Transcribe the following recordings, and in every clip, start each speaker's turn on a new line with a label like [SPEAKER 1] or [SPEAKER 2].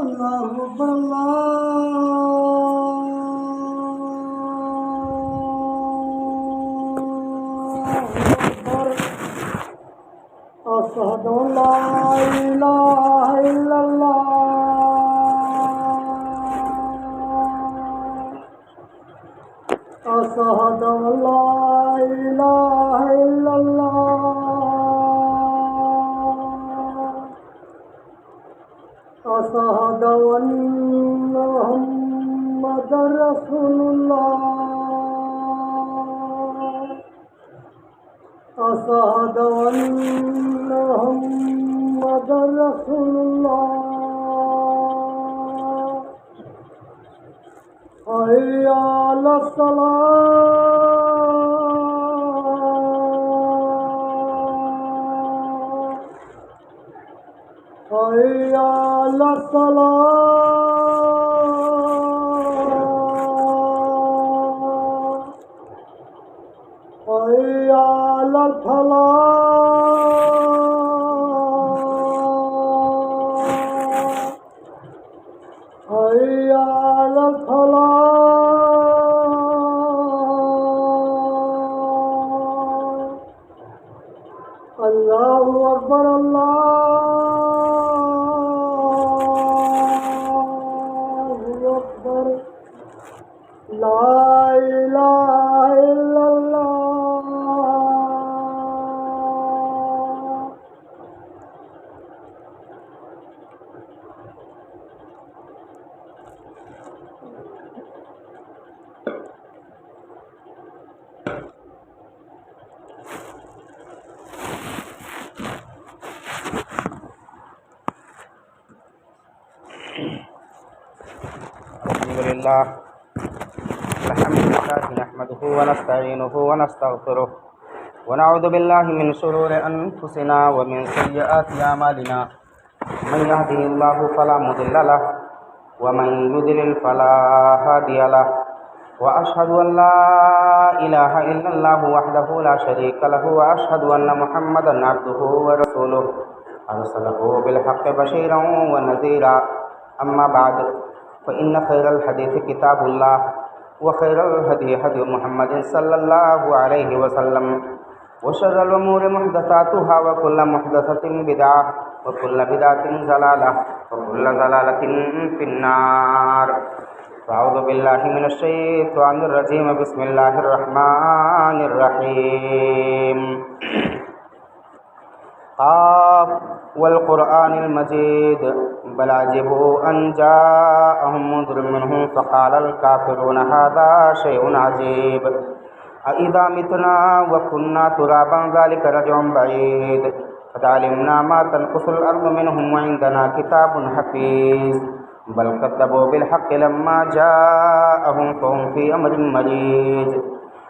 [SPEAKER 1] اللہ اکبر اللہ اکبر اشہد ان لا الہ الا اللہ اشہد ان لا الہ الا اللہ اشہد ان محمد رسول اللہ اشہد ان محمد رسول اللہ حی علی الصلاۃ حی علی الصلاۃ حی علی الفلاح حی علی الفلاح اللہ اکبر اللہ اکبر لا الہ الا اللہ
[SPEAKER 2] الحمد لله نحمده ونستعينه ونستغفره ونعوذ بالله من شرور أنفسنا ومن سيئات أعمالنا من يهده الله فلا مضل له ومن يضلل فلا هادي له وأشهد أن لا إله إلا الله وحده لا شريك له وأشهد أن محمدا عبده ورسوله أرسله بالحق بشيرا ونذيرا أما بعد فإن خير الحديث كتاب الله وخير الهدي هدي محمد صلى الله عليه وسلم وشر الأمور محدثاتها وكل محدثة بدعة وكل بدعة ضلالة وكل ضلالة في النار فأعوذ بالله من الشيطان الرجيم بسم الله الرحمن الرحيم قاف والقرآن المجيد بل عجبوا أن جاءهم منذر منهم فقال الكافرون هذا شيء عجيب أإذا متنا وكنا ترابا ذلك رجع بعيد قد علمنا ما تنقص الأرض منهم وعندنا كتاب حفيظ بل كذبوا بالحق لما جاءهم فهم في أمر مريج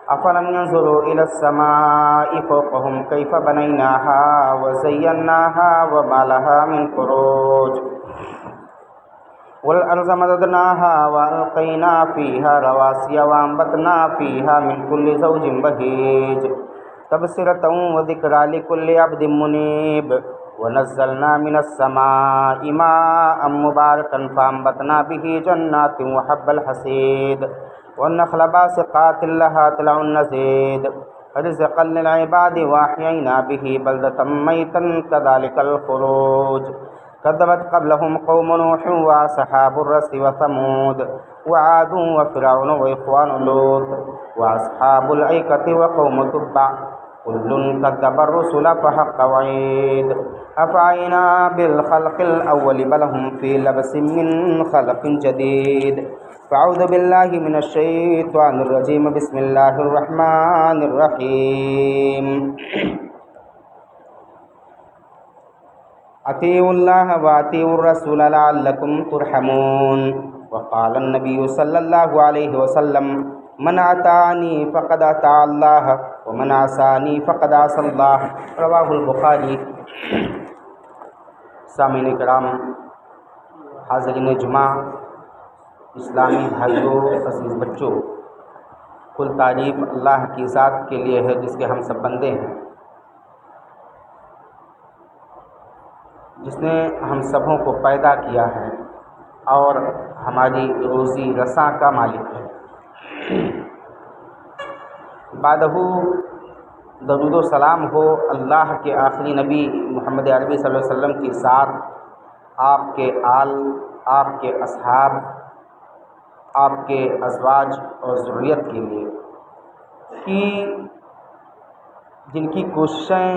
[SPEAKER 2] أفلم ينظروا إلى السماء فوقهم كيف بنيناها وزيناها وما لها من فروج والأرض مددناها وألقينا فيها رواسي وأنبتنا فيها من كل زوج بهيج تبصرة وذكرى لكل عبد منيب ونزلنا من السماء ماء مباركا فأنبتنا به جنات وحب الحصيد والنخل باسقات لها طلع نضيد رزقا للعباد وأحيينا به بلدة ميتا كذلك الخروج كذبت قبلهم قوم نوح وأصحاب الرس وثمود وعاد وفرعون وإخوان لوط وأصحاب الأيكة وقوم تبع كل كذب الرسل فحق وعيد أفعينا بالخلق الأول بل هم في لبس من خلق جديد فأعوذ بالله من الشيطان الرجيم بسم الله الرحمن الرحيم أطيعوا الله وأطيعوا الرسول لعلكم ترحمون وقال النبي صلى الله عليه وسلم من أطاعني فقد أطاع الله ومن عصاني فقد عصى الله رواہ البخاری۔ سامعین کرام، حاضرین جمعہ، اسلامی بھائیوں، عزیز بچوں، کل تعریف اللہ کی ذات کے لیے ہے جس کے ہم سب بندے ہیں، جس نے ہم سبوں کو پیدا کیا ہے اور ہماری روزی رساں کا مالک ہے۔ بعدہ درود و سلام ہو اللہ کے آخری نبی محمد عربی صلی اللہ علیہ وسلم کی ذات، آپ کے آل، آپ کے اصحاب، آپ کے ازواج اور ذریت کے لیے کہ جن کی کوششیں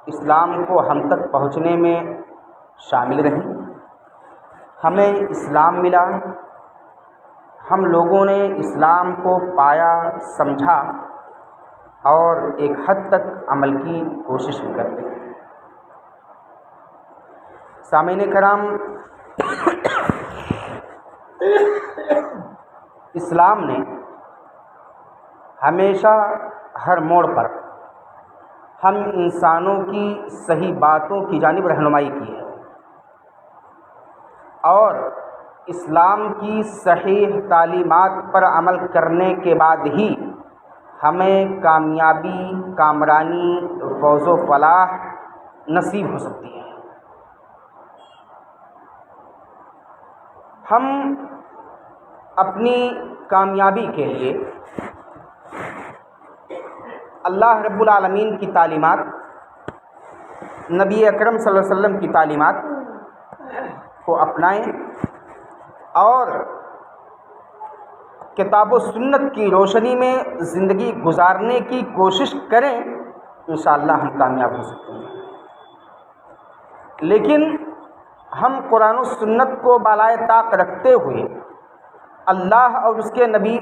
[SPEAKER 2] اسلام کو ہم تک پہنچنے میں شامل رہیں۔ ہمیں اسلام ملا، ہم لوگوں نے اسلام کو پایا، سمجھا اور ایک حد تک عمل کی کوشش بھی کرتے ہیں۔ سامعین کرام، اسلام نے ہمیشہ ہر موڑ پر ہم انسانوں کی صحیح باتوں کی جانب رہنمائی کی ہے، اور اسلام کی صحیح تعلیمات پر عمل کرنے کے بعد ہی ہمیں کامیابی، کامرانی، فوز و فلاح نصیب ہو سکتی ہے۔ ہم اپنی کامیابی کے لیے اللہ رب العالمین کی تعلیمات، نبی اکرم صلی اللہ علیہ وسلم کی تعلیمات کو اپنائیں اور کتاب و سنت کی روشنی میں زندگی گزارنے کی کوشش کریں، انشاءاللہ ہم کامیاب ہو سکتے ہیں۔ لیکن ہم قرآن و سنت کو بالائے طاق رکھتے ہوئے اللہ اور اس کے نبی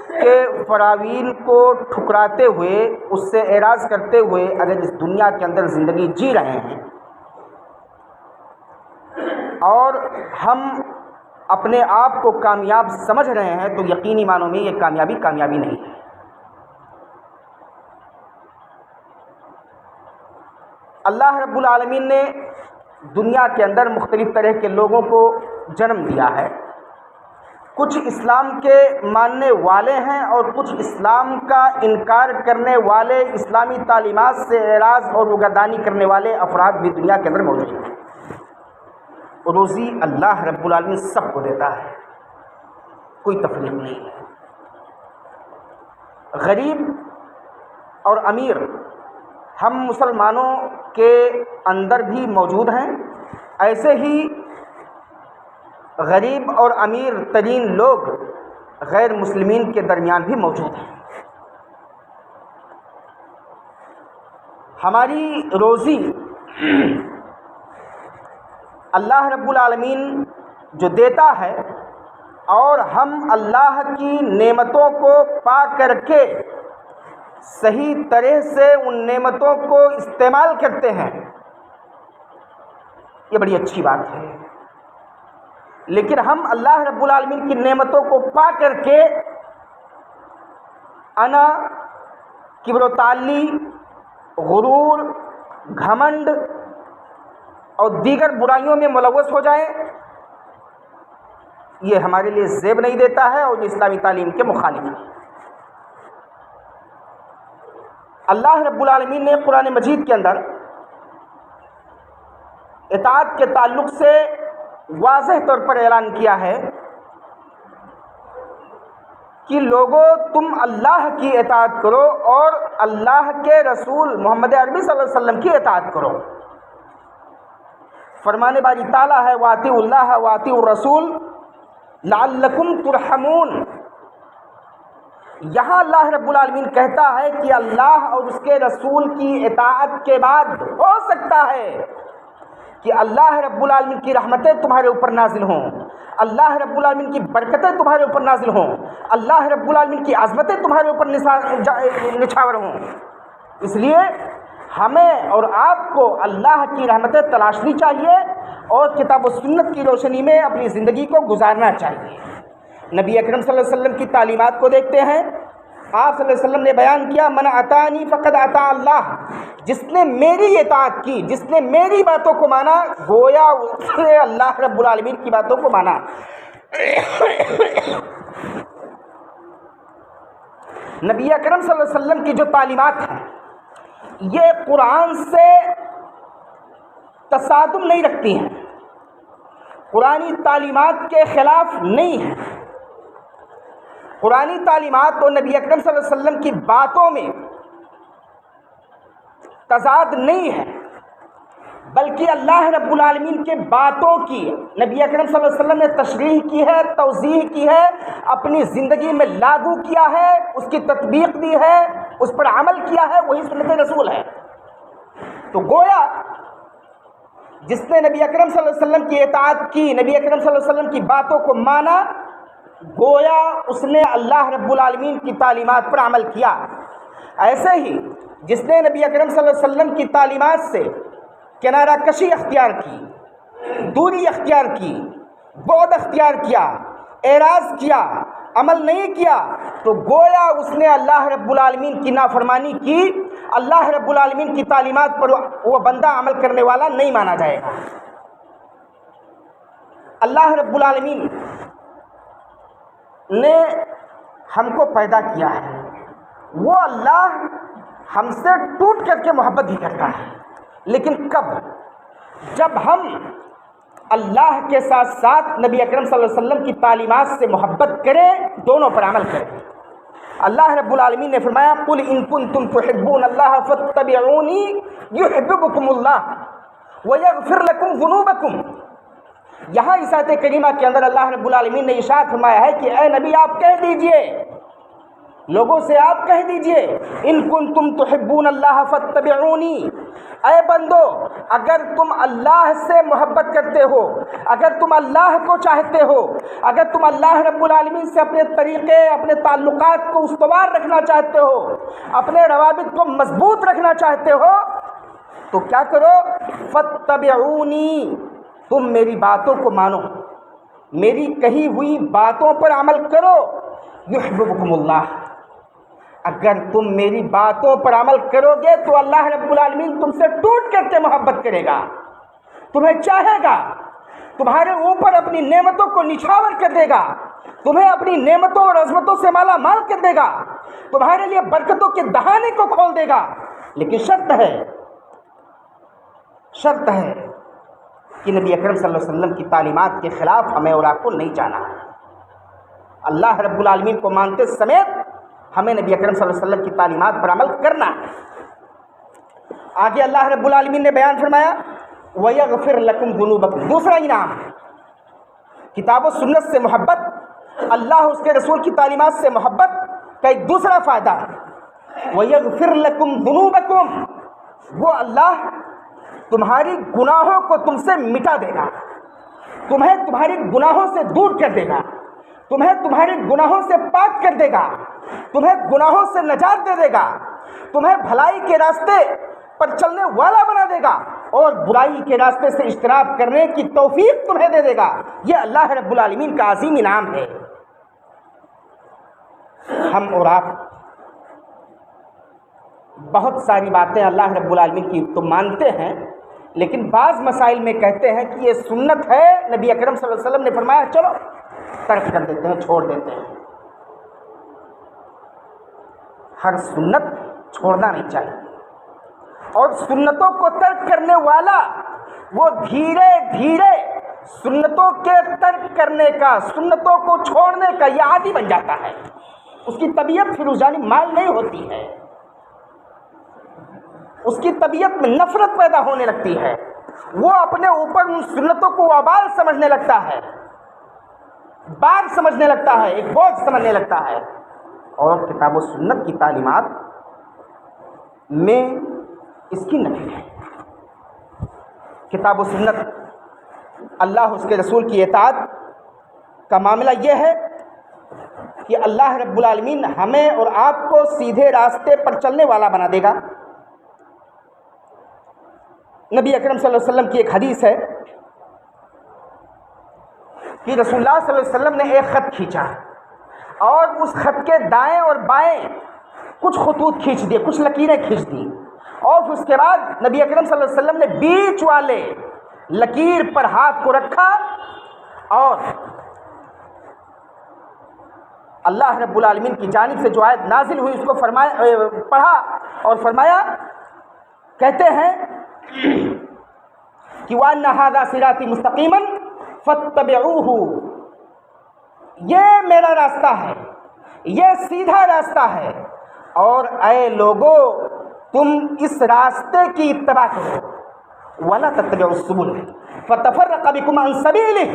[SPEAKER 2] کے فراوین کو ٹھکراتے ہوئے، اس سے اعراض کرتے ہوئے اگر اس دنیا کے اندر زندگی جی رہے ہیں اور ہم اپنے آپ کو کامیاب سمجھ رہے ہیں، تو یقینی معنوں میں یہ کامیابی نہیں ہے۔ اللہ رب العالمین نے دنیا کے اندر مختلف طرح کے لوگوں کو جنم دیا ہے۔ کچھ اسلام کے ماننے والے ہیں اور کچھ اسلام کا انکار کرنے والے، اسلامی تعلیمات سے اعراض اور روگردانی کرنے والے افراد بھی دنیا کے اندر موجود ہیں۔ روزی اللہ رب العالمین سب کو دیتا ہے، کوئی تفریق نہیں ہے۔ غریب اور امیر ہم مسلمانوں کے اندر بھی موجود ہیں، ایسے ہی غریب اور امیر ترین لوگ غیر مسلمین کے درمیان بھی موجود ہیں۔ ہماری روزی اللہ رب العالمین جو دیتا ہے، اور ہم اللہ کی نعمتوں کو پا کر کے صحیح طرح سے ان نعمتوں کو استعمال کرتے ہیں، یہ بڑی اچھی بات ہے۔ لیکن ہم اللہ رب العالمین کی نعمتوں کو پا کر کے انا، کبر و تعالی، غرور، گھمنڈ اور دیگر برائیوں میں ملوث ہو جائیں، یہ ہمارے لیے زیب نہیں دیتا ہے اور یہ اسلامی تعلیم کے مخالف ہے۔ اللہ رب العالمین نے قرآن مجید کے اندر اطاعت کے تعلق سے واضح طور پر اعلان کیا ہے کہ لوگوں تم اللہ کی اطاعت کرو اور اللہ کے رسول محمد عربی صلی اللہ علیہ وسلم کی اطاعت کرو۔ فرمان باری تعالیٰ ہے وَاطِیعُوا اللَّهَ وَاطِیعُوا الرَّسُولَ لَعَلَّکُمْ تُرْحَمُونَ۔ یہاں اللہ رب العالمین کہتا ہے کہ اللہ اور اس کے رسول کی اطاعت کے بعد ہو سکتا ہے کہ اللہ رب العالمین کی رحمتیں تمہارے اوپر نازل ہوں، اللہ رب العالمین کی برکتیں تمہارے اوپر نازل ہوں، اللہ رب العالمین کی عظمتیں تمہارے اوپر نچھاور ہوں۔ اس لیے ہمیں اور آپ کو اللہ کی رحمتیں تلاشنی چاہیے اور کتاب و سنت کی روشنی میں اپنی زندگی کو گزارنا چاہیے۔ نبی اکرم صلی اللہ علیہ وسلم کی تعلیمات کو دیکھتے ہیں، آپ صلی اللہ علیہ وسلم نے بیان کیا من اطاعنی فقد اطاع اللہ، جس نے میری اطاعت کی، جس نے میری باتوں کو مانا، گویا اس نے اللہ رب العالمین کی باتوں کو مانا۔ نبی اکرم صلی اللہ علیہ وسلم کی جو تعلیمات ہیں یہ قرآن سے تصادم نہیں رکھتی ہیں، قرآنی تعلیمات کے خلاف نہیں ہے، قرآنی تعلیمات اور نبی اکرم صلی اللہ علیہ وسلم کی باتوں میں تضاد نہیں ہے، بلکہ اللہ رب العالمین کے باتوں کی نبی اکرم صلی اللہ علیہ وسلم نے تشریح کی ہے، توضیح کی ہے، اپنی زندگی میں لاگو کیا ہے، اس کی تطبیق دی ہے، اس پر عمل کیا ہے، وہی سنت رسول ہے۔ تو گویا جس نے نبی اکرم صلی اللہ علیہ وسلم کی اطاعت کی، نبی اکرم صلی اللہ علیہ وسلم کی باتوں کو مانا، گویا اس نے اللہ رب العالمین کی تعلیمات پر عمل کیا۔ ایسے ہی جس نے نبی اکرم صلی اللہ علیہ وسلم کی تعلیمات سے کنارہ کشی اختیار کی، دوری اختیار کی، بعد اختیار کیا، اعراض کیا، عمل نہیں کیا، تو گویا اس نے اللہ رب العالمین کی نافرمانی کی، اللہ رب العالمین کی تعلیمات پر وہ بندہ عمل کرنے والا نہیں مانا جائے گا۔ اللہ رب العالمین نے ہم کو پیدا کیا ہے، وہ اللہ ہم سے ٹوٹ کر کے محبت بھی کرتا ہے، لیکن کب؟ جب ہم اللہ کے ساتھ ساتھ نبی اکرم صلی اللہ علیہ وسلم کی تعلیمات سے محبت کریں، دونوں پر عمل کریں۔ اللہ رب العالمین نے فرمایا قُلْ إِن كُنتُمْ تُحِبُّونَ اللَّهَ فَاتَّبِعُونِي يُحْبِبْكُمُ اللَّهُ وَيَغْفِرْ لَكُمْ ذُنُوبَكُمْ۔ یہاں اس آیت کریمہ کے اندر اللہ رب العالمین نے ارشاد فرمایا ہے کہ اے نبی آپ کہہ دیجئے، لوگوں سے آپ کہہ دیجئے ان کنتم تحبون اللہ فاتبعونی، اے بندو اگر تم اللہ سے محبت کرتے ہو، اگر تم اللہ کو چاہتے ہو، اگر تم اللہ رب العالمین سے اپنے طریقے، اپنے تعلقات کو استوار رکھنا چاہتے ہو، اپنے روابط کو مضبوط رکھنا چاہتے ہو، تو کیا کرو؟ فاتبعونی، تم میری باتوں کو مانو، میری کہی ہوئی باتوں پر عمل کرو، یحببکم اللہ۔ اگر تم میری باتوں پر عمل کرو گے تو اللہ رب العالمین تم سے ٹوٹ کر کے محبت کرے گا، تمہیں چاہے گا، تمہارے اوپر اپنی نعمتوں کو نچھاور کر دے گا، تمہیں اپنی نعمتوں اور عظمتوں سے مالا مال کر دے گا، تمہارے لیے برکتوں کے دہانے کو کھول دے گا، لیکن شرط ہے کہ نبی اکرم صلی اللہ علیہ وسلم کی تعلیمات کے خلاف ہمیں اور آپ کو نہیں جانا ہے۔ اللہ رب العالمین کو مانتے سمیت ہمیں نبی اکرم صلی اللہ علیہ وسلم کی تعلیمات پر عمل کرنا ہے۔ آگے اللہ رب العالمین نے بیان فرمایا وَيَغْفِرْ لَكُمْ ذُنُوبَكُمْ، دوسرا انعام، کتاب و سنت سے محبت، اللہ اس کے رسول کی تعلیمات سے محبت کا ایک دوسرا فائدہ وَيَغْفِرْ لَكُمْ ذُنُوبَكُمْ، وہ اللہ تمہاری گناہوں کو تم سے مٹا دے گا، تمہیں تمہاری گناہوں سے دور کر دے گا، تمہیں تمہارے گناہوں سے پاک کر دے گا، تمہیں گناہوں سے نجات دے دے گا، تمہیں بھلائی کے راستے پر چلنے والا بنا دے گا، اور برائی کے راستے سے اجتناب کرنے کی توفیق تمہیں دے دے گا۔ یہ اللہ رب العالمین کا عظیم انعام ہے۔ ہم اور آپ بہت ساری باتیں اللہ رب العالمین کی تو مانتے ہیں، لیکن بعض مسائل میں کہتے ہیں کہ یہ سنت ہے، نبی اکرم صلی اللہ علیہ وسلم نے فرمایا چلو ترک کر دیتے ہیں، چھوڑ دیتے ہیں۔ ہر سنت چھوڑنا نہیں چاہیے، اور سنتوں کو ترک کرنے والا وہ دھیرے دھیرے سنتوں کے ترک کرنے کا، سنتوں کو چھوڑنے کا یہ عادی بن جاتا ہے، اس کی طبیعت پھر اس جانب مائل نہیں ہوتی ہے، اس کی طبیعت میں نفرت پیدا ہونے لگتی ہے، وہ اپنے اوپر ان سنتوں کو وبال سمجھنے لگتا ہے، بار سمجھنے لگتا ہے، ایک بوجھ سمجھنے لگتا ہے۔ اور کتاب و سنت کی تعلیمات میں اس کی نفی ہے۔ کتاب و سنت، اللہ اس کے رسول کی اطاعت کا معاملہ یہ ہے کہ اللہ رب العالمین ہمیں اور آپ کو سیدھے راستے پر چلنے والا بنا دے گا۔ نبی اکرم صلی اللہ علیہ وسلم کی ایک حدیث ہے کہ رسول اللہ صلی اللہ علیہ وسلم نے ایک خط کھینچا، اور اس خط کے دائیں اور بائیں کچھ خطوط کھینچ دیے، کچھ لکیریں کھینچ دی، اور اس کے بعد نبی اکرم صلی اللہ علیہ وسلم نے بیچ والے لکیر پر ہاتھ کو رکھا، اور اللہ رب العالمین کی جانب سے جو آیت نازل ہوئی اس کو پڑھا اور فرمایا، کہتے ہیں کہ وَأَنَّ هَذَا صِرَاطِي مُسْتَقِيمًا فاتبعوہ، یہ میرا راستہ ہے، یہ سیدھا راستہ ہے، اور اے لوگو تم اس راستے کی اتباع کرو، ولا تتبعوا السبل فتفرق بکم عن سبیلہ،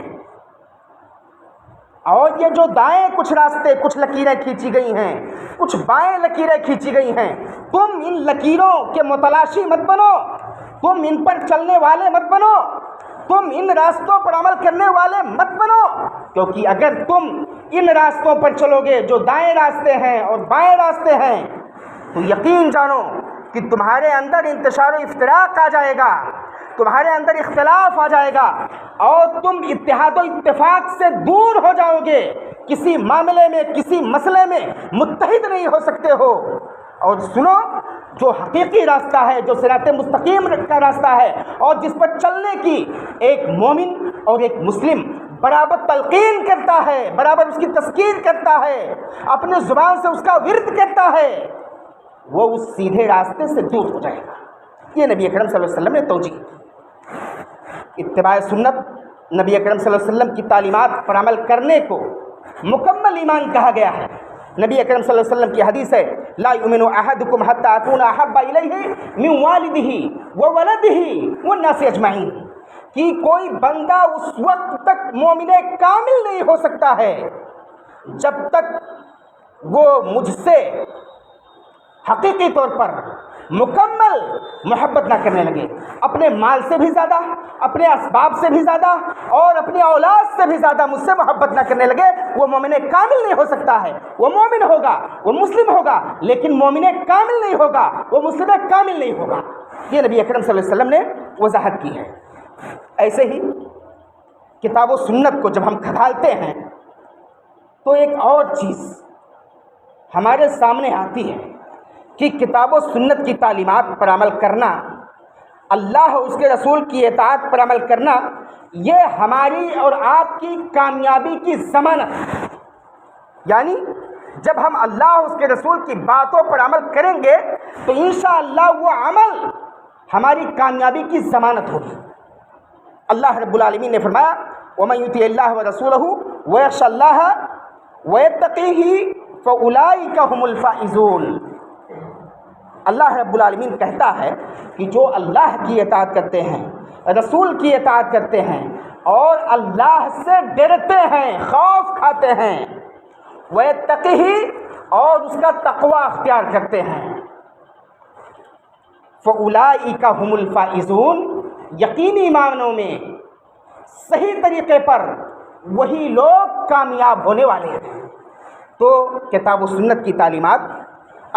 [SPEAKER 2] اور یہ جو دائیں کچھ راستے، کچھ لکیریں کھینچی گئی ہیں، کچھ بائیں لکیریں کھینچی گئی ہیں، تم ان لکیروں کے متلاشی مت بنو، تم ان پر چلنے والے مت بنو، تم ان راستوں پر عمل کرنے والے مت بنو، کیونکہ اگر تم ان راستوں پر چلو گے جو دائیں راستے ہیں اور بائیں راستے ہیں، تو یقین جانو کہ تمہارے اندر انتشار و افتراق آ جائے گا، تمہارے اندر اختلاف آ جائے گا، اور تم اتحاد و اتفاق سے دور ہو جاؤ گے، کسی معاملے میں، کسی مسئلے میں متحد نہیں ہو سکتے ہو۔ اور سنو، جو حقیقی راستہ ہے، جو صراط مستقیم کا راستہ ہے، اور جس پر چلنے کی ایک مومن اور ایک مسلم برابر تلقین کرتا ہے، برابر اس کی تذکیر کرتا ہے، اپنے زبان سے اس کا ورد کرتا ہے، وہ اس سیدھے راستے سے دور ہو جائے گا۔ یہ نبی اکرم صلی اللہ علیہ وسلم نے توجیہ کی۔ اتباع سنت، نبی اکرم صلی اللہ علیہ وسلم کی تعلیمات پر عمل کرنے کو مکمل ایمان کہا گیا ہے۔ نبی اکرم صلی اللہ علیہ وسلم کی حدیث ہے، لا یؤمن احدکم حتی اکون احب الیہ من والدہ وولدہ والناس اجمعین، کہ کوئی بندہ اس وقت تک مومن کامل نہیں ہو سکتا ہے جب تک وہ مجھ سے حقیقی طور پر مکمل محبت نہ کرنے لگے، اپنے مال سے بھی زیادہ، اپنے اسباب سے بھی زیادہ، اور اپنی اولاد سے بھی زیادہ مجھ سے محبت نہ کرنے لگے، وہ مومن کامل نہیں ہو سکتا ہے۔ وہ مومن ہوگا، وہ مسلم ہوگا، لیکن مومن کامل نہیں ہوگا، وہ مسلم کامل نہیں ہوگا۔ یہ نبی اکرم صلی اللہ علیہ وسلم نے وضاحت کی ہے۔ ایسے ہی کتاب و سنت کو جب ہم کھدالتے ہیں تو ایک اور چیز ہمارے سامنے آتی ہے کہ کتاب و سنت کی تعلیمات پر عمل کرنا، اللہ اور اس کے رسول کی اطاعت پر عمل کرنا، یہ ہماری اور آپ کی کامیابی کی ضمانت ہے۔ یعنی جب ہم اللہ اور اس کے رسول کی باتوں پر عمل کریں گے تو انشاءاللہ وہ عمل ہماری کامیابی کی ضمانت ہوگی۔ اللہ رب العالمین نے فرمایا، وَمَن يُطِعِ اللَّهَ وَرَسُولَهُ وَيَخْشَ اللَّهَ وَيَتَّقِهِ فَأُولَٰئِكَ هُمُ الْفَائِزُونَ۔ اللہ رب العالمین کہتا ہے کہ جو اللہ کی اطاعت کرتے ہیں، رسول کی اطاعت کرتے ہیں، اور اللہ سے ڈرتے ہیں، خوف کھاتے ہیں، وَيَتَّقِهِ، اور اس کا تقوی اختیار کرتے ہیں، فَأُولَٰئِكَ هُمُ الْفَائِزُونَ، یقینی معنوں میں صحیح طریقے پر وہی لوگ کامیاب ہونے والے ہیں۔ تو کتاب و سنت کی تعلیمات،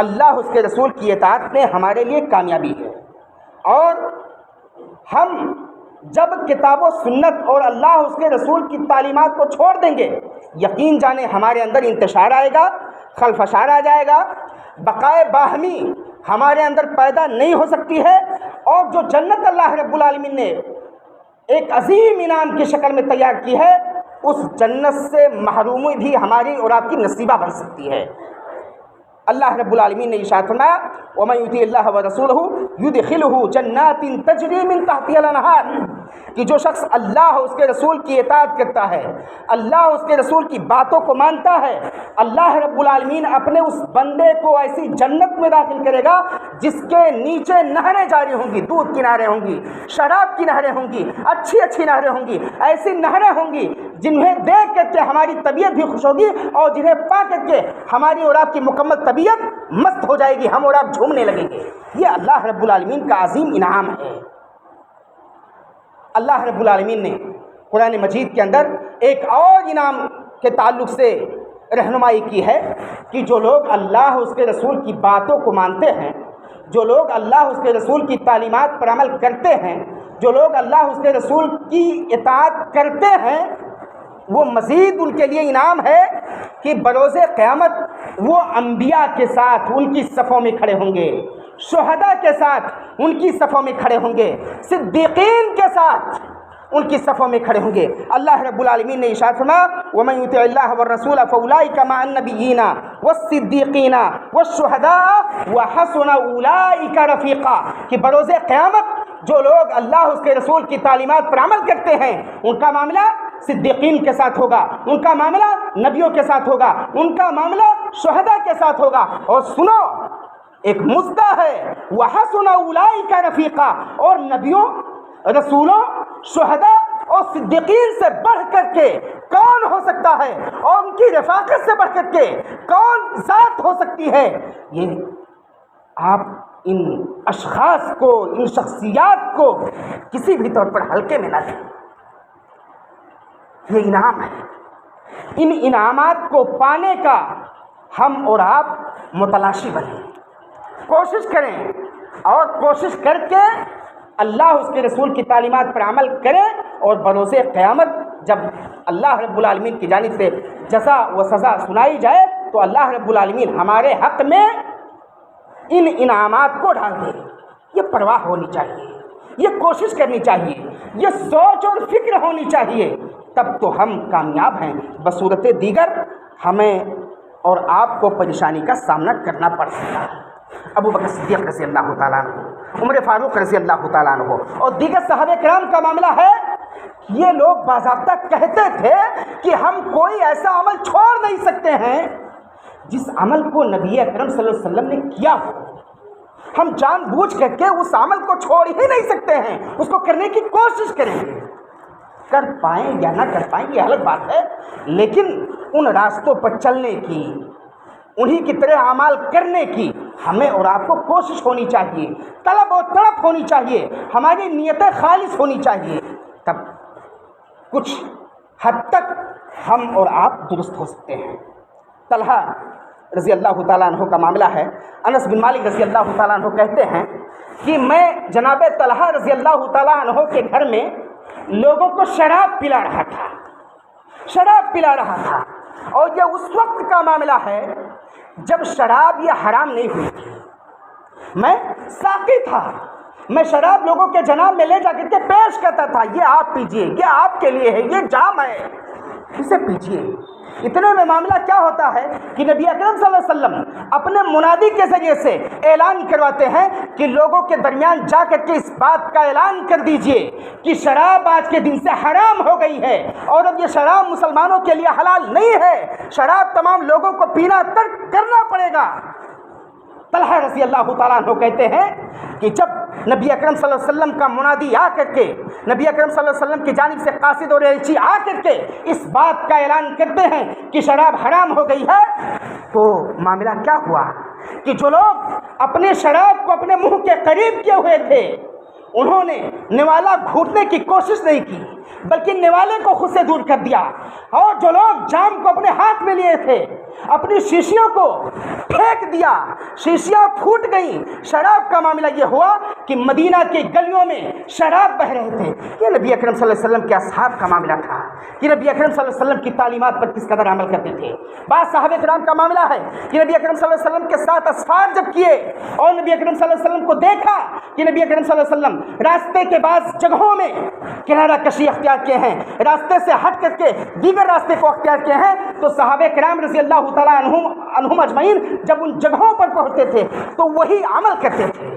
[SPEAKER 2] اللہ اس کے رسول کی اطاعت میں ہمارے لیے کامیابی ہے، اور ہم جب کتاب و سنت اور اللہ اس کے رسول کی تعلیمات کو چھوڑ دیں گے، یقین جانیں ہمارے اندر انتشار آئے گا، خلفشار آ جائے گا، بقائے باہمی ہمارے اندر پیدا نہیں ہو سکتی ہے، اور جو جنت اللہ رب العالمین نے ایک عظیم انعام کی شکل میں تیار کی ہے، اس جنت سے محرومی بھی ہماری اور آپ کی نصیبہ بن سکتی ہے۔ اللہ رب العالمین نے ارشاد فرمایا، وَمَن يُطِعِ اللَّهَ وَرَسُولَهُ يُدْخِلْهُ جَنَّاتٍ تَجْرِي مِن تَحْتِهَا الْأَنْهَارُ، کہ جو شخص اللہ اور اس کے رسول کی اطاعت کرتا ہے، اللہ اور اس کے رسول کی باتوں کو مانتا ہے، اللہ رب العالمین اپنے اس بندے کو ایسی جنت میں داخل کرے گا جس کے نیچے نہریں جاری ہوں گی، دودھ کی نہریں ہوں گی، شراب کی نہریں ہوں گی، اچھی اچھی نہریں ہوں گی، ایسی نہریں ہوں گی جنہیں دیکھ کر کے ہماری طبیعت بھی خوش ہوگی، اور جنہیں پا کر کے ہماری اور آپ کی مکمل طبیعت مست ہو جائے گی، ہم اور آپ جھومنے لگیں گے۔ یہ اللہ رب العالمین کا عظیم انعام ہے۔ اللہ رب العالمین نے قرآن مجید کے اندر ایک اور انعام کے تعلق سے رہنمائی کی ہے کہ جو لوگ اللہ اس کے رسول کی باتوں کو مانتے ہیں، جو لوگ اللہ اس کے رسول کی تعلیمات پر عمل کرتے ہیں، جو لوگ اللہ اس کے رسول کی اطاعت کرتے ہیں، وہ مزید ان کے لیے انعام ہے کہ بروز قیامت وہ انبیاء کے ساتھ ان کی صفوں میں کھڑے ہوں گے، شہداء کے ساتھ ان کی صفوں میں کھڑے ہوں گے، صدیقین کے ساتھ ان کی صفوں میں کھڑے ہوں گے۔ اللہ رب العالمین نے ارشاد فرمایا، وَمَن يُطِعِ اللَّهَ وَالرَّسُولَ فَأُولَٰئِكَ مَعَ النَّبِيِّينَ وَالصِّدِّيقِينَ وَالشُّهَدَاءِ وَحَسُنَ أُولَٰئِكَ رَفِيقًا، کہ بروز قیامت جو لوگ اللہ اس کے رسول کی تعلیمات پر عمل کرتے ہیں، ان کا معاملہ صدیقین کے ساتھ ہوگا، ان کا معاملہ نبیوں کے ساتھ ہوگا، ان کا معاملہ شہداء کے ساتھ ہوگا۔ اور سنو، ایک مزدہ ہے وَحَسُنَ أُولَٰئِكَ رَفِيقًا، اور نبیوں، رسولوں، شہداء اور صدیقین سے بڑھ کر کے کون ہو سکتا ہے، اور ان کی رفاقت سے بڑھ کر کے کون ذات ہو سکتی ہے؟ یہ آپ ان اشخاص کو، ان شخصیات کو کسی بھی طور پر ہلکے میں نہ لیں۔ یہ انعام ہے، ان انعامات کو پانے کا ہم اور آپ متلاشی بنیں، کوشش کریں، اور کوشش کر کے اللہ اس کے رسول کی تعلیمات پر عمل کریں، اور بروز قیامت جب اللہ رب العالمین کی جانب سے جزا و سزا سنائی جائے تو اللہ رب العالمین ہمارے حق میں ان انعامات کو ڈال دے۔ یہ پرواہ ہونی چاہیے، یہ کوشش کرنی چاہیے، یہ سوچ اور فکر ہونی چاہیے، تب تو ہم کامیاب ہیں۔ بصورت دیگر ہمیں اور آپ کو پریشانی کا سامنا کرنا پڑ سکتا ہے۔ ابو بکر صدیق رضی اللہ تعالیٰ عنہ، عمر فاروق رضی اللہ تعالیٰ عنہ اور دیگر صحابہ کرام کا معاملہ ہے، یہ لوگ باضابطہ کہتے تھے کہ ہم کوئی ایسا عمل چھوڑ نہیں سکتے ہیں جس عمل کو نبی اکرم صلی اللہ علیہ وسلم نے کیا ہو، ہم جان بوجھ کر کے اس عمل کو چھوڑ ہی نہیں سکتے ہیں، اس کو کرنے کی کوشش کریں گے۔ کر پائیں یا نہ کر پائیں یہ الگ بات ہے، لیکن ان راستوں پر چلنے کی، انہی کی طرح اعمال کرنے کی ہمیں اور آپ کو کوشش ہونی چاہیے، طلب و تڑپ ہونی چاہیے، ہماری نیتیں خالص ہونی چاہیے، تب کچھ حد تک ہم اور آپ درست ہو سکتے ہیں۔ طلحہ رضی اللہ تعالیٰ عنہ کا معاملہ ہے، انس بن مالک رضی اللہ تعالیٰ عنہ کہتے ہیں کہ میں جناب طلحہ رضی اللہ تعالیٰ عنہ کے گھر میں لوگوں کو شراب پلا رہا تھا، شراب پلا رہا تھا، اور یہ اس وقت کا معاملہ ہے جب شراب یہ حرام نہیں ہوئی تھی۔ میں ساقی تھا، میں شراب لوگوں کے جناب میں لے جا کر کے پیش کرتا تھا، یہ آپ پیجئے، یہ آپ کے لیے ہے، یہ جام ہے، اسے پیجئے۔ اتنے میں معاملہ کیا ہوتا ہے کہ نبی اکرم صلی اللہ علیہ وسلم اپنے منادی کے ذریعے سے اعلان کرواتے ہیں کہ لوگوں کے درمیان جا کر کے اس بات کا اعلان کر دیجئے کہ شراب آج کے دن سے حرام ہو گئی ہے، اور اب یہ شراب مسلمانوں کے لیے حلال نہیں ہے، شراب تمام لوگوں کو پینا ترک کرنا پڑے گا۔ طلحہ رضی اللہ تعالیٰ عنہ کہتے ہیں کہ جب نبی اکرم صلی اللہ علیہ وسلم کا منادی آ کر کے، نبی اکرم صلی اللہ علیہ وسلم کی جانب سے قاصد اور ایلچی آ کر کے اس بات کا اعلان کرتے ہیں کہ شراب حرام ہو گئی ہے، تو معاملہ کیا ہوا کہ جو لوگ اپنے شراب کو اپنے منہ کے قریب کیے ہوئے تھے انہوں نے نوالا گھونٹنے کی کوشش نہیں کی، بلکہ نوالے کو خود سے دور کر دیا، اور جو لوگ جام کو اپنے ہاتھ میں لیے تھے اپنی شیشیوں کو پھینک دیا، شیشیاں پھوٹ گئیں۔ شراب کا معاملہ یہ ہوا کہ مدینہ کے گلیوں میں شراب بہہ رہے تھے۔ یہ نبی اکرم صلی اللہ علیہ وسلم کے اصحاب کا معاملہ تھا کہ نبی اکرم صلی اللہ علیہ وسلم کی تعلیمات پر کس قدر عمل کرتے تھے۔ بعض صحابہ کرام کا معاملہ ہے کہ نبی اکرم صلی اللہ علیہ وسلم کے ساتھ اسفار جب کیے اور نبی اکرم صلی اللہ علیہ وسلم کو دیکھا کہ نبی اکرم صلی اللہ علیہ وسلم راستے کے بعض جگہوں میں کنارہ کشی اختیار کیے ہیں، راستے سے ہٹ کر کے دیگر راستے کو اختیار کیے ہیں، تو صحابہ کرام رضی اللہ تعالیٰ عنہم اجمعین جب ان جگہوں پر پہنچتے تھے تو وہی عمل کرتے تھے۔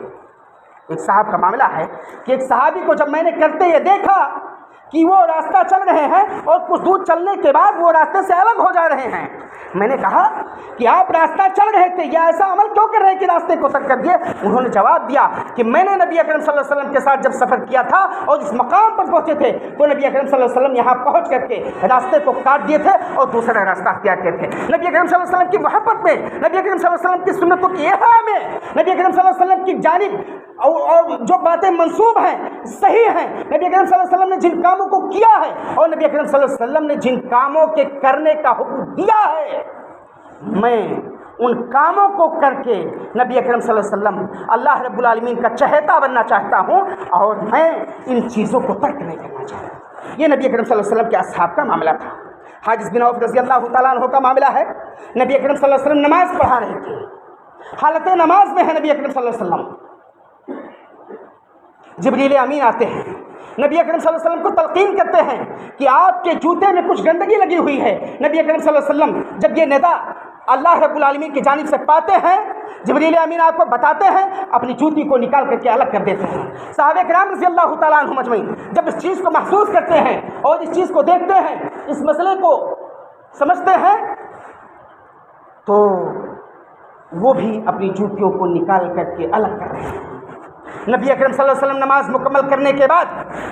[SPEAKER 2] ایک صاحب کا معاملہ ہے کہ ایک صحابی کو جب میں نے کرتے یہ دیکھا کہ وہ راستہ چل رہے ہیں اور کچھ دور چلنے کے بعد وہ راستے سے الگ ہو جا رہے ہیں، میں نے کہا کہ آپ راستہ چل رہے تھے، یہ ایسا عمل کیوں کر رہے ہیں کہ راستے کو ترک کر دیے؟ انہوں نے جواب دیا کہ میں نے نبی اکرم صلی اللہ علیہ وسلم کے ساتھ جب سفر کیا تھا اور اس مقام پر پہنچے تھے تو نبی اکرم صلی اللہ علیہ وسلم یہاں پہنچ کر کے راستے کو کاٹ دیے تھے اور دوسرا راستہ اختیار کیے تھے۔ نبی اکرم صلی اللہ علیہ وسلم کی محبت میں، نبی اکرم صلی اللہ علیہ وسلم کی سنتوں کی احیا میں، نبی اکرم صلی اللہ علیہ وسلم کی جانب اور جو باتیں منسوب ہیں صحیح ہیں، نبی اکرم صلی اللہ علیہ وسلم نے جن کاموں کو کیا ہے اور نبی اکرم صلی اللہ علیہ وسلم نے جن کاموں کے کرنے کا حکم دیا ہے، میں ان کاموں کو کر کے نبی اکرم صلی اللہ علیہ وسلم اللہ رب العالمین کا چہیتا بننا چاہتا ہوں، اور میں ان چیزوں کو ترک نہیں کرنا چاہتا۔ یہ نبی اکرم صلی اللہ علیہ وسلم کے اصحاب کا معاملہ تھا۔ حارث بن عوف رضی اللہ تعالیٰ عنہ کا معاملہ ہے، نبی اکرم صلی اللہ علیہ وسلم نماز پڑھا رہے تھے، حالت نماز میں ہے نبی اکرم صلی اللہ علیہ وسلم، جبریل امین آتے ہیں، نبی اکرم صلی اللہ علیہ وسلم کو تلقین کرتے ہیں کہ آپ کے جوتے میں کچھ گندگی لگی ہوئی ہے۔ نبی اکرم صلی اللہ علیہ وسلم جب یہ ندا اللہ رب العالمین کی جانب سے پاتے ہیں، جبریل امین آپ کو بتاتے ہیں، اپنی جوتی کو نکال کر کے الگ کر دیتے ہیں۔ صحابہ کرام رضی اللہ تعالیٰ عنہم اجمعین جب اس چیز کو محسوس کرتے ہیں اور اس چیز کو دیکھتے ہیں، اس مسئلے کو سمجھتے ہیں، تو وہ بھی اپنی جوتیوں کو نکال کر کے الگ کر رہے ہیں۔ نبی اکرم صلی اللہ علیہ وسلم نماز مکمل کرنے کے بعد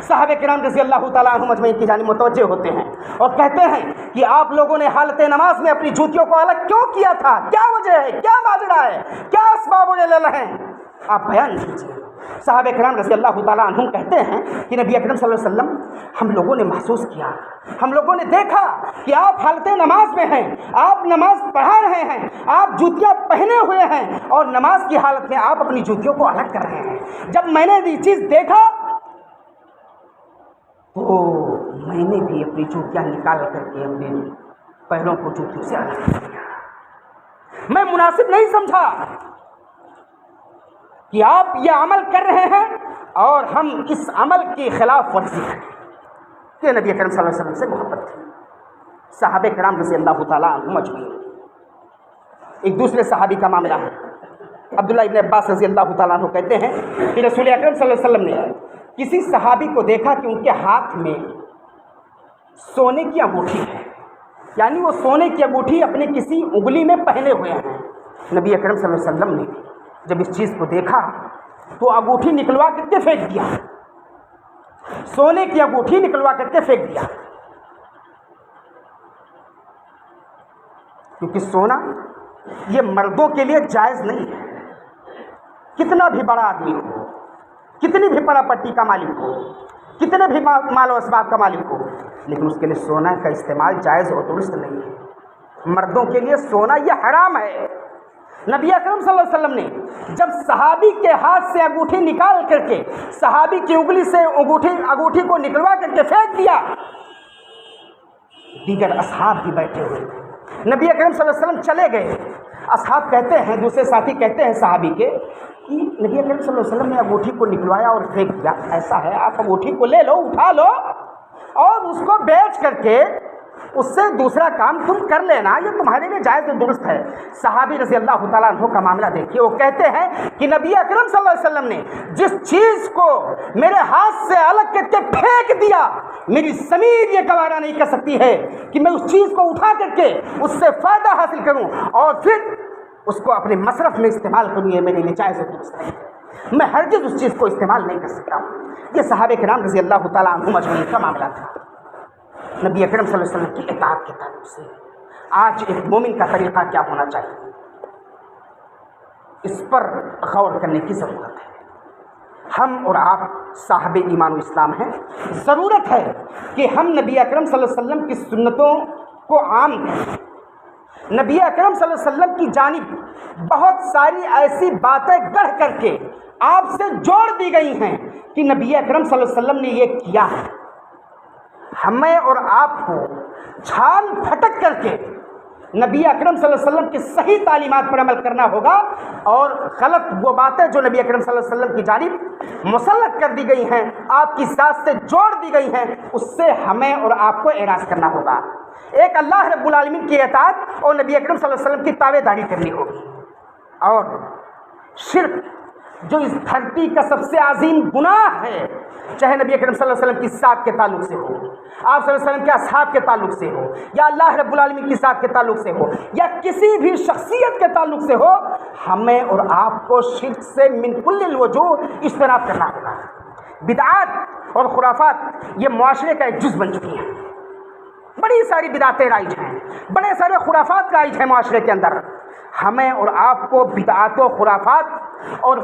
[SPEAKER 2] صحابہ کرام رضی اللہ تعالیٰ عنہم اجمعین کی جانب متوجہ ہوتے ہیں اور کہتے ہیں کہ آپ لوگوں نے حالت نماز میں اپنی جوتیوں کو الگ کیوں کیا تھا؟ کیا وجہ ہے؟ کیا ماجرا ہے؟ کیا اسباب و علل ہیں؟ آپ بیان کیجیے۔ صحابہ کرام رضی اللہ تعالیٰ عنہم کہتے ہیں کہ نبی اکرم صلی اللہ علیہ وسلم، ہم لوگوں نے محسوس کیا، ہم لوگوں نے دیکھا کہ آپ حالت نماز میں ہیں، آپ نماز پڑھا رہے ہیں، آپ جوتیاں پہنے ہوئے ہیں اور نماز کی حالت میں آپ اپنی جوتیوں کو الگ کر رہے ہیں۔ جب میں نے یہ چیز دیکھا تو میں نے بھی اپنی جوتیاں نکال کر کے اپنے پیروں کو جوتیوں سے الگ کر دیا۔ میں مناسب نہیں سمجھا کہ آپ یہ عمل کر رہے ہیں اور ہم اس عمل کی خلاف ورزی کریں۔ کہ نبی اکرم صلی اللہ علیہ وسلم سے محبت تھی۔ صحابہ کرام رضی اللہ تعالیٰ عنہم اجمعین، ایک دوسرے صحابی کا معاملہ ہے۔ عبداللہ ابن عباس رضی اللہ تعالیٰ عنہ کہتے ہیں کہ رسول اکرم صلی اللہ علیہ وسلم نے کسی صحابی کو دیکھا کہ ان کے ہاتھ میں سونے کی انگوٹھی ہے، یعنی وہ سونے کی انگوٹھی اپنے کسی انگلی میں پہنے ہوئے ہیں۔ نبی اکرم صلی اللہ علیہ وسلم نے جب اس چیز کو دیکھا تو انگوٹھی نکلوا کر کے پھینک دیا، سونے کی انگوٹھی نکلوا کر کے پھینک دیا، کیونکہ سونا یہ مردوں کے لیے جائز نہیں ہے۔ کتنا بھی بڑا آدمی ہو، کتنی بھی پراپرٹی کا مالک ہو، کتنے بھی مال و اسباب کا مالک ہو، لیکن اس کے لیے سونا کا استعمال جائز اور درست نہیں ہے۔ مردوں کے لیے سونا یہ حرام ہے۔ نبی اکرم صلی اللہ علیہ وسلم نے جب صحابی کے ہاتھ سے انگوٹھی نکال کر کے صحابی کی انگلی سے انگوٹھی کو نکلوا کر کے پھینک دیا، دیگر اصحاب بھی بیٹھے ہوئے تھے۔ نبی اکرم صلی اللہ علیہ وسلم چلے گئے۔ اصحاب کہتے ہیں، دوسرے ساتھی کہتے ہیں صحابی کے کہ نبی اکرم صلی اللہ علیہ وسلم نے انگوٹھی کو نکلوایا اور پھینک دیا، ایسا ہے آپ انگوٹھی کو لے لو، اٹھا لو اور اس کو بیچ کر کے اس سے دوسرا کام تم کر لینا، یہ تمہارے لیے جائز اور درست ہے۔ صحابی رضی اللہ تعالیٰ عنہ کا معاملہ دیکھیے، وہ کہتے ہیں کہ نبی اکرم صلی اللہ علیہ وسلم نے جس چیز کو میرے ہاتھ سے الگ کر کے پھینک دیا، میری ضمیر یہ گوارا نہیں کر سکتی ہے کہ میں اس چیز کو اٹھا کر کے اس سے فائدہ حاصل کروں اور پھر اس کو اپنے مصرف میں استعمال کروں، یہ میرے لیے جائز اور درست ہے۔ میں ہرگز اس چیز کو استعمال نہیں کر سکتا ہوں۔ یہ صحابہ کرام رضی اللہ تعالیٰ عنہم اجمعین کا معاملہ تھا نبی اکرم صلی اللہ علیہ وسلم کی اطاعت کے تعلق سے۔ آج ایک مومن کا طریقہ کیا ہونا چاہیے، اس پر غور کرنے کی ضرورت ہے۔ ہم اور آپ صاحب ایمان و اسلام ہیں، ضرورت ہے کہ ہم نبی اکرم صلی اللہ علیہ وسلم کی سنتوں کو عام کریں۔ نبی اکرم صلی اللہ علیہ وسلم کی جانب بہت ساری ایسی باتیں گڑھ کر کے آپ سے جوڑ دی گئی ہیں کہ نبی اکرم صلی اللہ علیہ وسلم نے یہ کیا ہے۔ ہمیں اور آپ کو چھان پھٹک کر کے نبی اکرم صلی اللہ علیہ وسلم کی صحیح تعلیمات پر عمل کرنا ہوگا، اور غلط وہ باتیں جو نبی اکرم صلی اللہ علیہ وسلم کی جانب مسلط کر دی گئی ہیں، آپ کی ذات سے جوڑ دی گئی ہیں، اس سے ہمیں اور آپ کو اعراض کرنا ہوگا۔ ایک اللہ رب العالمین کی اطاعت اور نبی اکرم صلی اللہ علیہ وسلم کی تابع داری کرنی ہوگی، اور شرک جو اس دھرتی کا سب سے عظیم گناہ ہے، چاہے نبی اکرم صلی اللہ علیہ وسلم کی ذات کے تعلق سے ہو، آپ صلی اللہ علیہ وسلم کے اصحاب کے تعلق سے ہو، یا اللہ رب العالمین کی ذات کے تعلق سے ہو، یا کسی بھی شخصیت کے تعلق سے ہو، ہمیں اور آپ کو شرک سے من کل الوجوہ اجتناب کرنا ہوگا۔ بدعات اور خرافات یہ معاشرے کا ایک جز بن چکی ہیں۔ بڑی ساری بدعتیں رائج ہیں، بڑے سارے خرافات رائج ہیں معاشرے کے اندر۔ ہمیں اور آپ کو بدعات و خرافات اور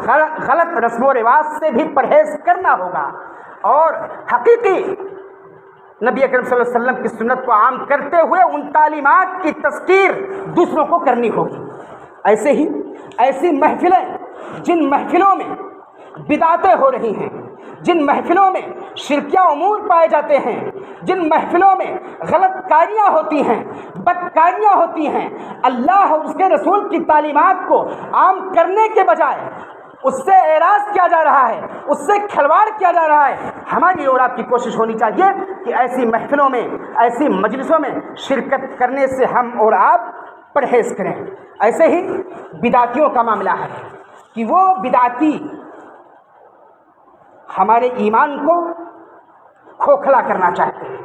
[SPEAKER 2] غلط رسم و رواج سے بھی پرہیز کرنا ہوگا، اور حقیقی نبی اکرم صلی اللہ علیہ وسلم کی سنت کو عام کرتے ہوئے ان تعلیمات کی تذکیر دوسروں کو کرنی ہوگی۔ ایسے ہی ایسی محفلیں، جن محفلوں میں بدعتیں ہو رہی ہیں، جن محفلوں میں شرکیہ امور پائے جاتے ہیں، جن محفلوں میں غلط کاریاں ہوتی ہیں، بدکاریاں ہوتی ہیں، اللہ اور اس کے رسول کی تعلیمات کو عام کرنے کے بجائے اس سے اعراض کیا جا رہا ہے، اس سے کھلواڑ کیا جا رہا ہے۔ ہماری اور آپ کی کوشش ہونی چاہیے کہ ایسی محفلوں میں، ایسی مجلسوں میں شرکت کرنے سے ہم اور آپ پرہیز کریں۔ ایسے ہی بدعتیوں کا معاملہ ہے کہ وہ بدعتی ہمارے ایمان کو کھوکھلا کرنا چاہتے ہیں،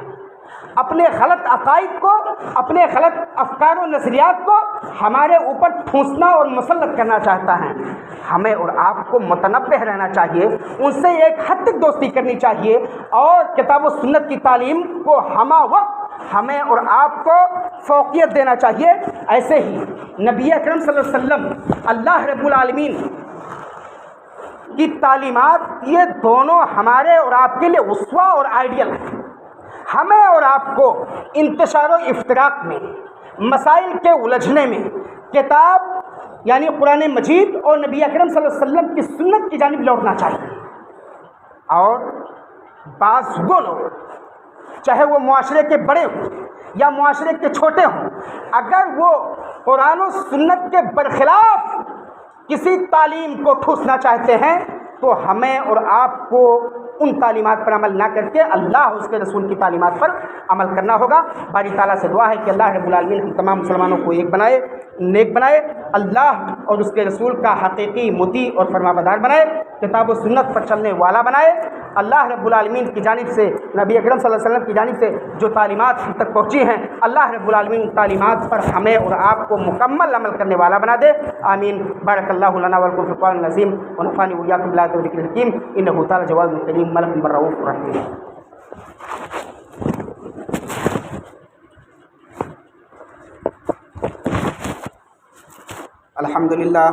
[SPEAKER 2] اپنے غلط عقائد کو، اپنے غلط افکار و نظریات کو ہمارے اوپر ٹھونسنا اور مسلط کرنا چاہتا ہے۔ ہمیں اور آپ کو متنبہ رہنا چاہیے، ان سے ایک حد تک دوستی کرنی چاہیے، اور کتاب و سنت کی تعلیم کو ہمہ وقت ہمیں اور آپ کو فوقیت دینا چاہیے۔ ایسے ہی نبی اکرم صلی اللہ علیہ وسلم، اللہ رب العالمین کی تعلیمات، یہ دونوں ہمارے اور آپ کے لیے اسوہ اور آئیڈیل ہیں۔ ہمیں اور آپ کو انتشار و افتراق میں، مسائل کے الجھنے میں کتاب یعنی قرآن مجید اور نبی اکرم صلی اللہ علیہ وسلم کی سنت کی جانب لوٹنا چاہیے۔ اور بعض وہ لوگ، چاہے وہ معاشرے کے بڑے ہوں یا معاشرے کے چھوٹے ہوں، اگر وہ قرآن و سنت کے برخلاف کسی تعلیم کو ٹھوسنا چاہتے ہیں تو ہمیں اور آپ کو ان تعلیمات پر عمل نہ کر کے اللہ اور اس کے رسول کی تعلیمات پر عمل کرنا ہوگا۔ باری تعالیٰ سے دعا ہے کہ اللہ رب العالمین ہم تمام مسلمانوں کو ایک بنائے، نیک بنائے، اللہ اور اس کے رسول کا حقیقی مطیع اور فرمانبردار بنائے، کتاب و سنت پر چلنے والا بنائے۔ اللہ رب العالمین کی جانب سے، نبی اکرم صلی اللہ علیہ وسلم کی جانب سے جو تعلیمات ہم تک پہنچی ہیں، اللہ رب العالمین تعلیمات پر ہمیں اور آپ کو مکمل عمل کرنے والا بنا دے، آمین۔ بارک اللہ لنا ولکم فی القرآن العظیم ونفعني وإياكم بالآيات والذکر الحکیم، انہ تعالی جواد کریم ملک بالرؤوف الرحیم۔ الحمدللہ